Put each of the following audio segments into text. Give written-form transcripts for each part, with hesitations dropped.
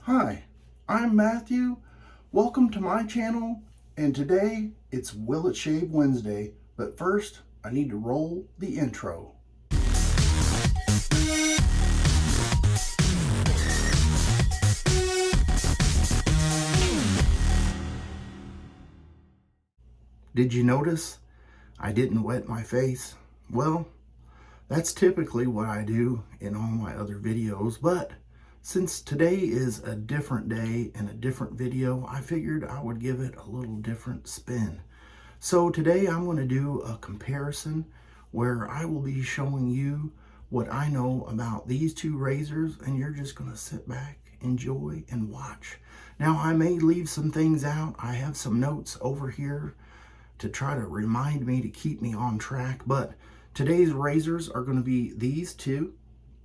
Hi, I'm Matthew. Welcome to my channel, and today it's Will It Shave Wednesday, but first I need to roll the intro. Did you notice I didn't wet my face? Well, that's typically what I do in all my other videos, but since today is a different day and a different video, I figured I would give it a little different spin. So today I'm going to do a comparison where I will be showing you what I know about these two razors, and you're just going to sit back, enjoy, and watch. Now, I may leave some things out. I have some notes over here to try to remind me to keep me on track, but today's razors are going to be these two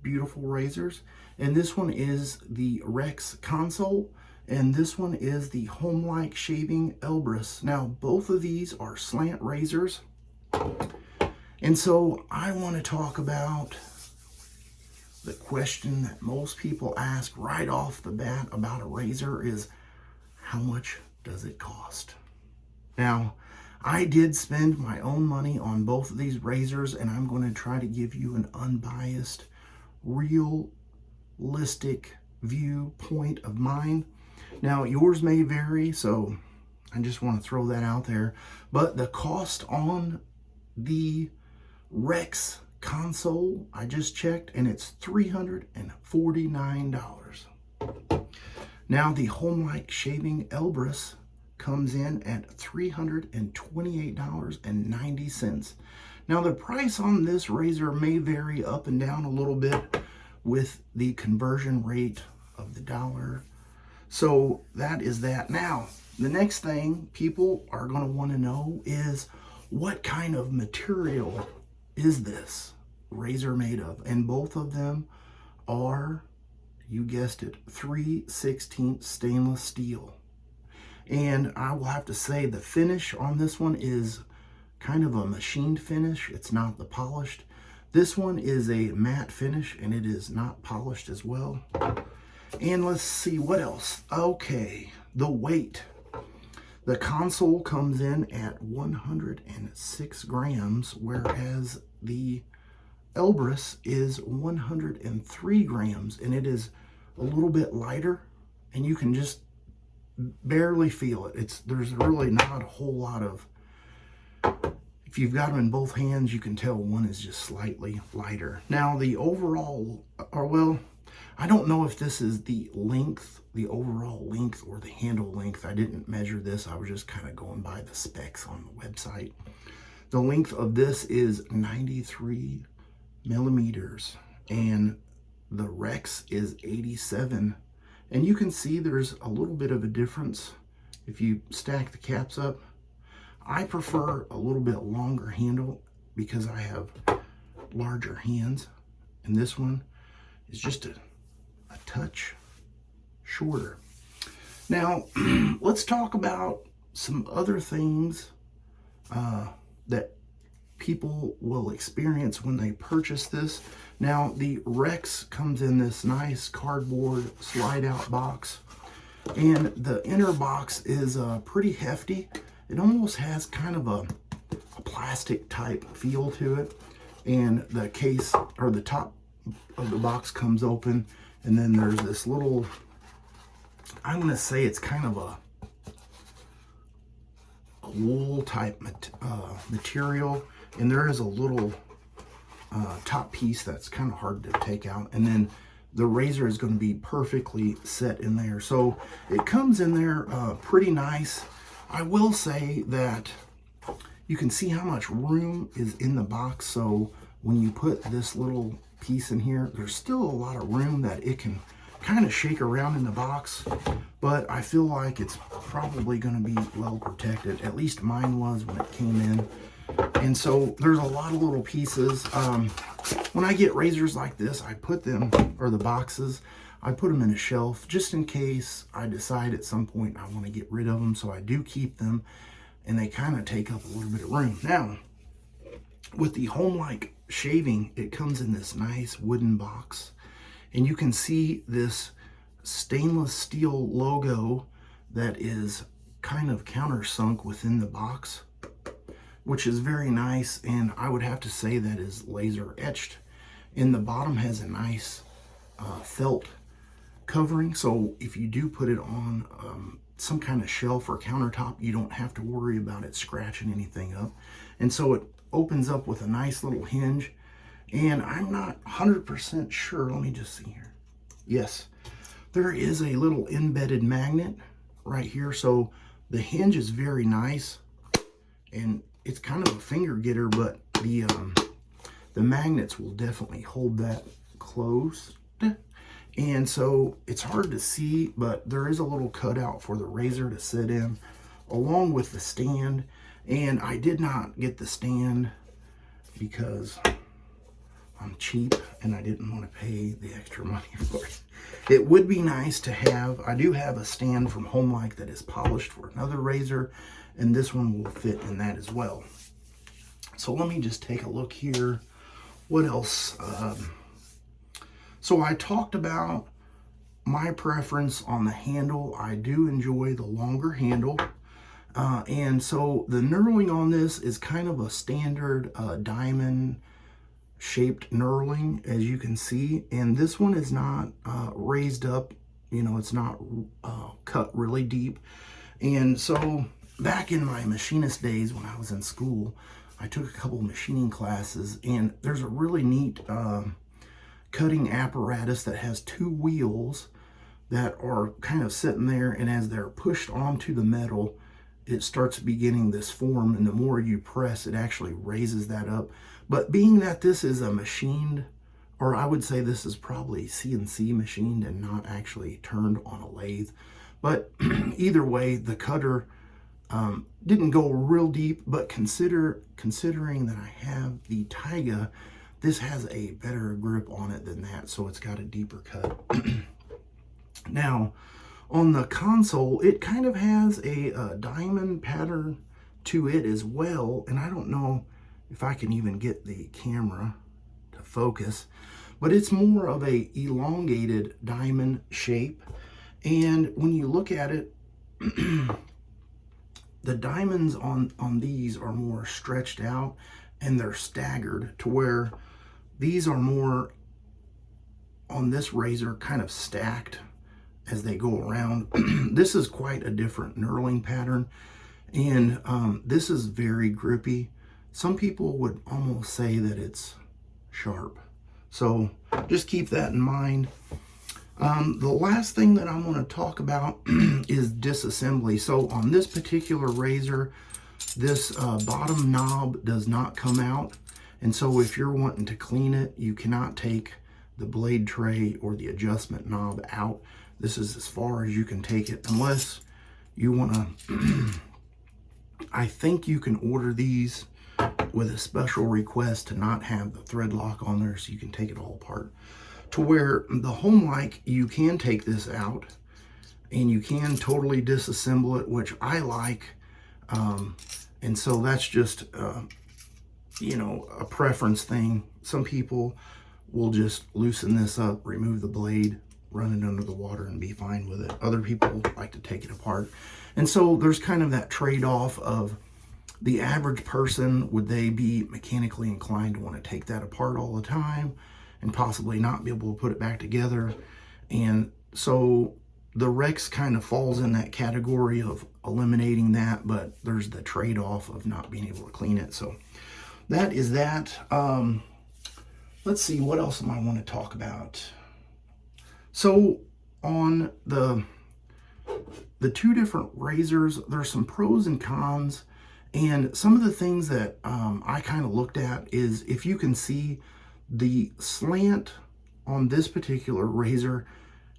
beautiful razors, and this one is the Rex Konsul, and this one is the Homelike shaving Elbrus. Now, both of these are slant razors, and so I want to talk about the question that most people ask right off the bat about a razor is, how much does it cost? Now, I did spend my own money on both of these razors, and I'm going to try to give you an unbiased, realistic viewpoint of mine. Now, yours may vary, so I just want to throw that out there. But the cost on the Rex Konsul, I just checked, and it's $349. Now, the Homelike shaving Elbrus comes in at $328.90. Now, the price on this razor may vary up and down a little bit with the conversion rate of the dollar. So that is that. Now, the next thing people are going to want to know is, what kind of material is this razor made of? And both of them are, you guessed it, 3/16 stainless steel. And I will have to say the finish on this one is kind of a machined finish. It's not the polished. This one is a matte finish, and it is not polished as well. And let's see what else. Okay, the weight. The Konsul comes in at 106 grams, whereas the Elbrus is 103 grams, and it is a little bit lighter, and you can just barely feel it. There's really not a whole lot of, if you've got them in both hands, you can tell one is just slightly lighter. Now, the overall, or well, I don't know if this is the length, the overall length, or the handle length. I didn't measure this. I was just kind of going by the specs on the website. The length of this is 93 millimeters, and the Rex is 87. And you can see there's a little bit of a difference if you stack the caps up. I prefer a little bit longer handle because I have larger hands, and this one is just a touch shorter. Now, let's talk about some other things that people will experience when they purchase this. Now, the Rex comes in this nice cardboard slide out box, and the inner box is pretty hefty. It almost has kind of a plastic type feel to it, and the case, or the top of the box, comes open, and then there's this little, I'm going to say it's kind of a wool type material, and there is a little top piece that's kind of hard to take out, and then the razor is going to be perfectly set in there. So it comes in there pretty nice. I will say that you can see how much room is in the box, so when you put this little piece in here, there's still a lot of room that it can kind of shake around in the box, but I feel like it's probably going to be well protected. At least mine was when it came in. And so there's a lot of little pieces. When I get razors like this, I put them, or the boxes, I put them in a shelf just in case I decide at some point I want to get rid of them. So I do keep them, and they kind of take up a little bit of room. Now, with the Homelike shaving, it comes in this nice wooden box, and you can see this stainless steel logo that is kind of countersunk within the box, which is very nice, and I would have to say that is laser etched. And the bottom has a nice felt covering, so if you do put it on some kind of shelf or countertop, you don't have to worry about it scratching anything up. And so it opens up with a nice little hinge, and I'm not 100% sure. Let me just see here. Yes, there is a little embedded magnet right here, so the hinge is very nice, and it's kind of a finger getter, but the magnets will definitely hold that closed. And so it's hard to see, but there is a little cutout for the razor to sit in along with the stand. And I did not get the stand because I'm cheap and I didn't want to pay the extra money for it. It would be nice to have. I do have a stand from Homelike that is polished for another razor, and this one will fit in that as well. So let me just take a look here. What else? So I talked about my preference on the handle. I do enjoy the longer handle. And so the knurling on this is kind of a standard diamond shaped knurling, as you can see. And this one is not raised up, you know, it's not cut really deep. And so back in my machinist days when I was in school, I took a couple machining classes, and there's a really neat cutting apparatus that has two wheels that are kind of sitting there, and as they're pushed onto the metal, it starts beginning this form, and the more you press, it actually raises that up. But being that this is a machined, or I would say this is probably CNC machined and not actually turned on a lathe, but either way, the cutter didn't go real deep, but considering that I have the Taiga, this has a better grip on it than that, so it's got a deeper cut. Now, on the Konsul, it kind of has a diamond pattern to it as well, and I don't know if I can even get the camera to focus, but it's more of a elongated diamond shape. And when you look at it, the diamonds on these are more stretched out, and they're staggered to where these are more on this razor kind of stacked as they go around. This is quite a different knurling pattern, and this is very grippy. Some people would almost say that it's sharp, so just keep that in mind. The last thing that I'm going to talk about is disassembly. So on this particular razor, this bottom knob does not come out, and so if you're wanting to clean it, you cannot take the blade tray or the adjustment knob out. This is as far as you can take it, unless you want to I think you can order these with a special request to not have the thread lock on there, so you can take it all apart. To where the Homelike, you can take this out and you can totally disassemble it, which I like. And so that's just, you know, a preference thing. Some people will just loosen this up, remove the blade, run it under the water, and be fine with it. Other people like to take it apart. And so there's kind of that trade-off of the average person, would they be mechanically inclined to want to take that apart all the time and possibly not be able to put it back together? And so the Rex kind of falls in that category of eliminating that, but there's the trade-off of not being able to clean it. So that is that. Let's see, what else am I want to talk about? So on the two different razors, there's some pros and cons. And some of the things that I kind of looked at is, if you can see, the slant on this particular razor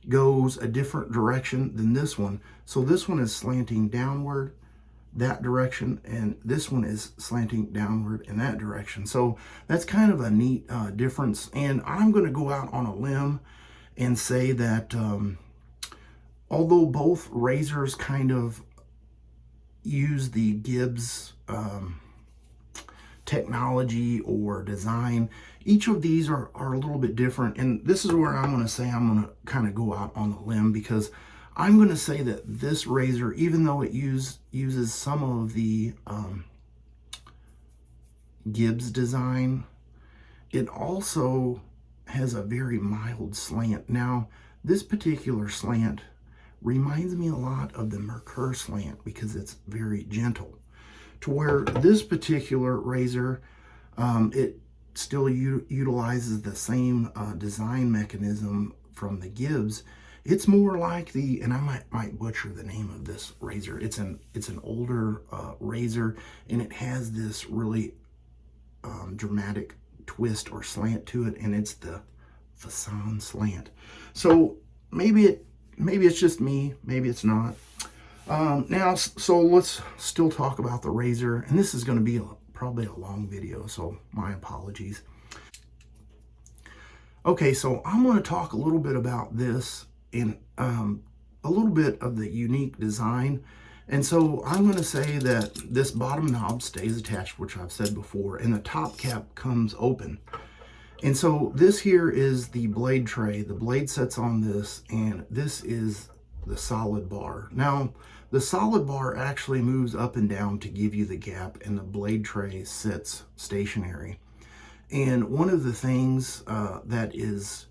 goes a different direction than this one. So this one is slanting downward that direction, and this one is slanting downward in that direction. So that's kind of a neat difference. And I'm going to go out on a limb and say that although both razors kind of use the Gibbs technology or design. Each of these are a little bit different, and this is where I'm going to say I'm going to kind of go out on the limb, because I'm going to say that this razor, even though it uses some of the Gibbs design, it also has a very mild slant. Now, this particular slant reminds me a lot of the Merkur slant because it's very gentle. To where this particular razor, it still utilizes the same design mechanism from the Gibbs. It's more like the, and I might butcher the name of this razor. It's an older razor, and it has this really dramatic twist or slant to it, and it's the Fasan slant. So maybe it's just me, maybe it's not. Now, so let's still talk about the razor, and this is going to be probably a long video, so my apologies. Okay, so I'm going to talk a little bit about this and a little bit of the unique design. And so I'm going to say that this bottom knob stays attached, which I've said before, and the top cap comes open. And so this here is the blade tray. The blade sets on this, and this is the solid bar. Now, the solid bar actually moves up and down to give you the gap, and the blade tray sits stationary. And one of the things that is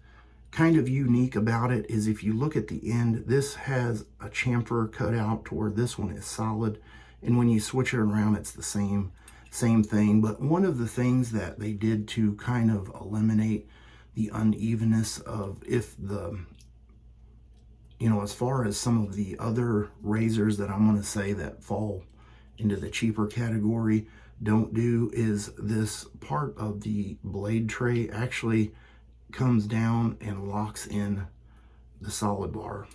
kind of unique about it is if you look at the end, this has a chamfer cut out to where this one is solid, and when you switch it around, it's the same thing. But one of the things that they did to kind of eliminate the unevenness of, if the, you know, as far as some of the other razors that I'm going to say that fall into the cheaper category don't do, is this part of the blade tray actually comes down and locks in the solid bar.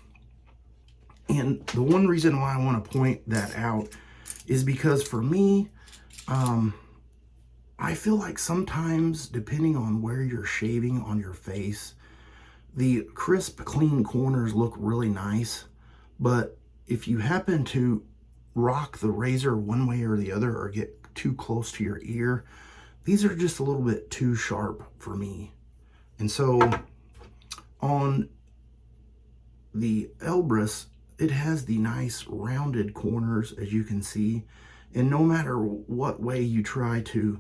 And the one reason why I want to point that out is because for me, I feel like sometimes, depending on where you're shaving on your face, the crisp, clean corners look really nice, but if you happen to rock the razor one way or the other, or get too close to your ear, these are just a little bit too sharp for me. And so on the Elbrus, it has the nice rounded corners, as you can see, and no matter what way you try to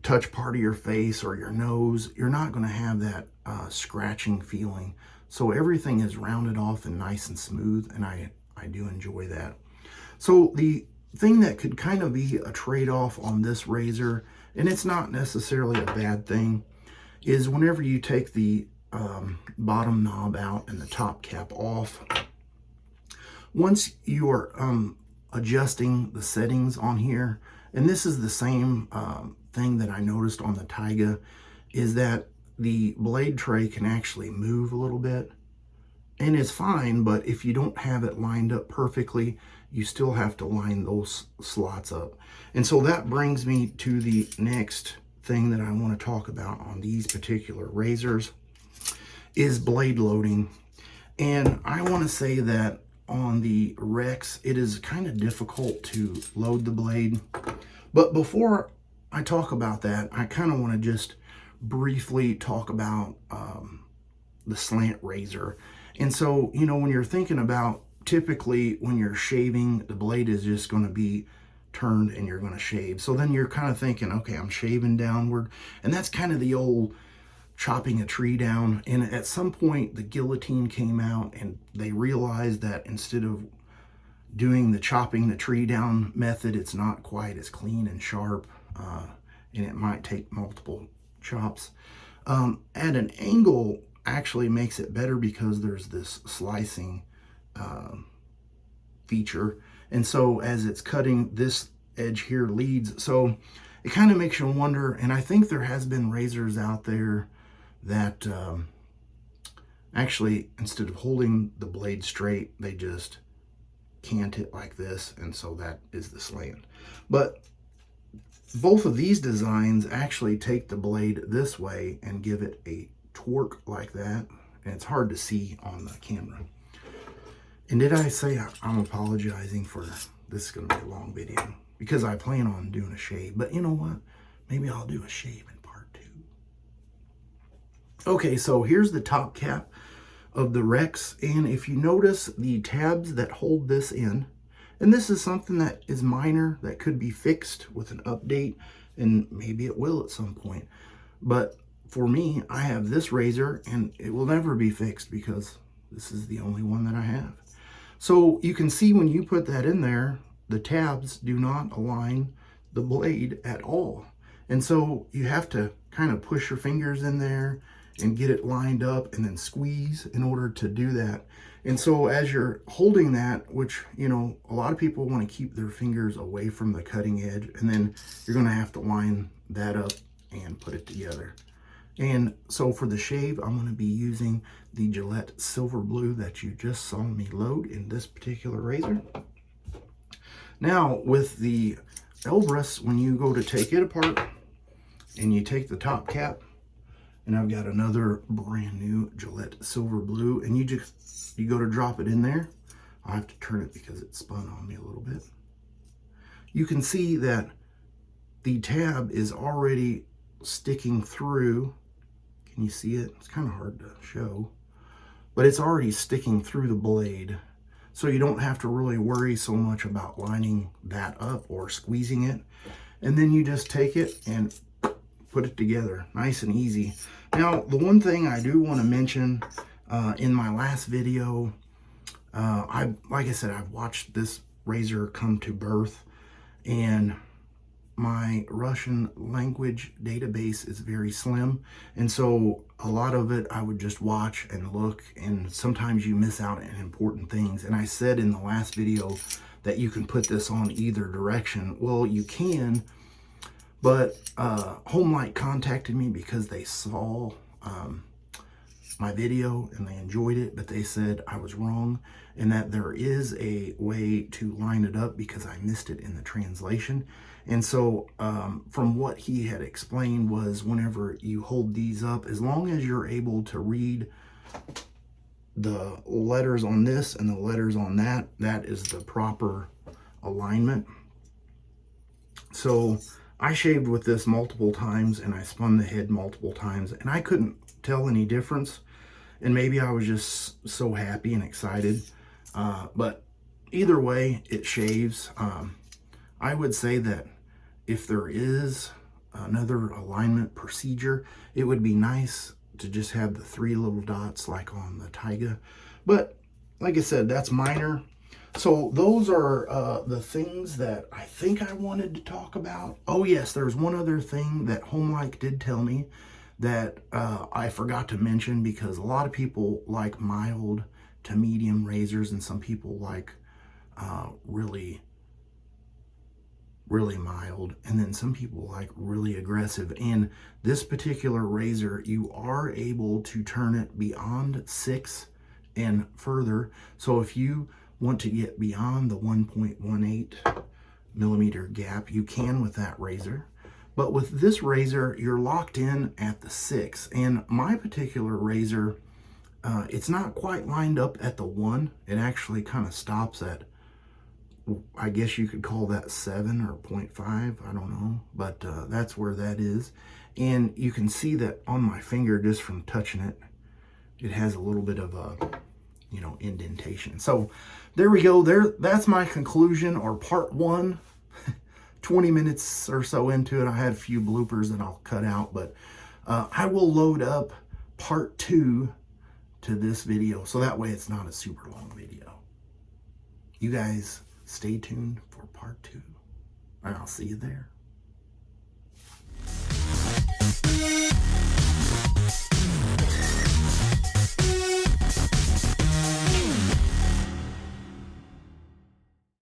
touch part of your face or your nose, you're not going to have that scratching feeling. So everything is rounded off and nice and smooth, and I do enjoy that. So the thing that could kind of be a trade-off on this razor, and it's not necessarily a bad thing, is whenever you take the bottom knob out and the top cap off, once you are adjusting the settings on here, and this is the same thing that I noticed on the Taiga, is that the blade tray can actually move a little bit, and it's fine, but if you don't have it lined up perfectly, you still have to line those slots up. And so that brings me to the next thing that I want to talk about on these particular razors, is blade loading. And I want to say that on the Rex, it is kind of difficult to load the blade. But before I talk about that, I kind of want to just briefly talk about the slant razor. And so, you know, when you're thinking about, typically when you're shaving, the blade is just going to be turned and you're going to shave. So then you're kind of thinking, okay, I'm shaving downward. And that's kind of the old chopping a tree down. And at some point, the guillotine came out, and they realized that instead of doing the chopping the tree down method, it's not quite as clean and sharp, and it might take multiple chops. At an angle actually makes it better because there's this slicing feature, and so as it's cutting, this edge here leads, so it kind of makes you wonder. And I think there has been razors out there that actually, instead of holding the blade straight, they just cant it like this, and so that is the slant. But both of these designs actually take the blade this way and give it a torque like that, and it's hard to see on the camera. And did I say I'm apologizing for this? Is going to be a long video because I plan on doing a shave, but you know what, Maybe I'll do a shave in part 2. Okay, so here's the top cap of the Rex, and if you notice the tabs that hold this in, and this is something that is minor that could be fixed with an update, and maybe it will at some point, but for me, I have this razor and it will never be fixed because this is the only one that I have. So you can see when you put that in there, the tabs do not align the blade at all. And so you have to kind of push your fingers in there and get it lined up and then squeeze in order to do that. And so as you're holding that, which, you know, a lot of people want to keep their fingers away from the cutting edge, and then you're going to have to line that up and put it together. And so for the shave, I'm going to be using the Gillette Silver Blue that you just saw me load in this particular razor. Now with the Elbrus, when you go to take it apart and you take the top cap, and I've got another brand new Gillette Silver Blue, and you go to drop it in there. I have to turn it because it spun on me a little bit. You can see that the tab is already sticking through. Can you see it? It's kind of hard to show, but it's already sticking through the blade. So you don't have to really worry so much about lining that up or squeezing it. And then you just take it and put it together, nice and easy. Now, the one thing I do want to mention, in my last video, like I said, I've watched this razor come to birth, and my Russian language database is very slim, and so a lot of it I would just watch and look, and sometimes you miss out on important things. And I said in the last video that you can put this on either direction. Well, you can, but Homelike contacted me because they saw my video and they enjoyed it, but they said I was wrong and that there is a way to line it up because I missed it in the translation. And so from what he had explained was, whenever you hold these up, as long as you're able to read the letters on this and the letters on that, that is the proper alignment. So I shaved with this multiple times and I spun the head multiple times, and I couldn't tell any difference. And maybe I was just so happy and excited. But either way, it shaves. I would say that if there is another alignment procedure, it would be nice to just have the 3 little dots like on the Taiga. But like I said, that's minor. So those are the things that I think I wanted to talk about. Oh yes, there's one other thing that Homelike did tell me that I forgot to mention, because a lot of people like mild to medium razors, and some people like really mild, and then some people like really aggressive. And this particular razor, you are able to turn it beyond 6 and further. So if you want to get beyond the 1.18 millimeter gap, you can with that razor. But with this razor, you're locked in at the 6. And my particular razor, it's not quite lined up at the 1. It actually kind of stops at, I guess you could call that 7 or 0.5, I don't know, but that's where that is. And you can see that on my finger, just from touching it, it has a little bit of a, you know, indentation. So there we go. That's my conclusion, or part 1. 20 minutes or so into it. I had a few bloopers that I'll cut out, but I will load up part 2 to this video, so that way it's not a super long video. You guys stay tuned for part 2, and I'll see you there.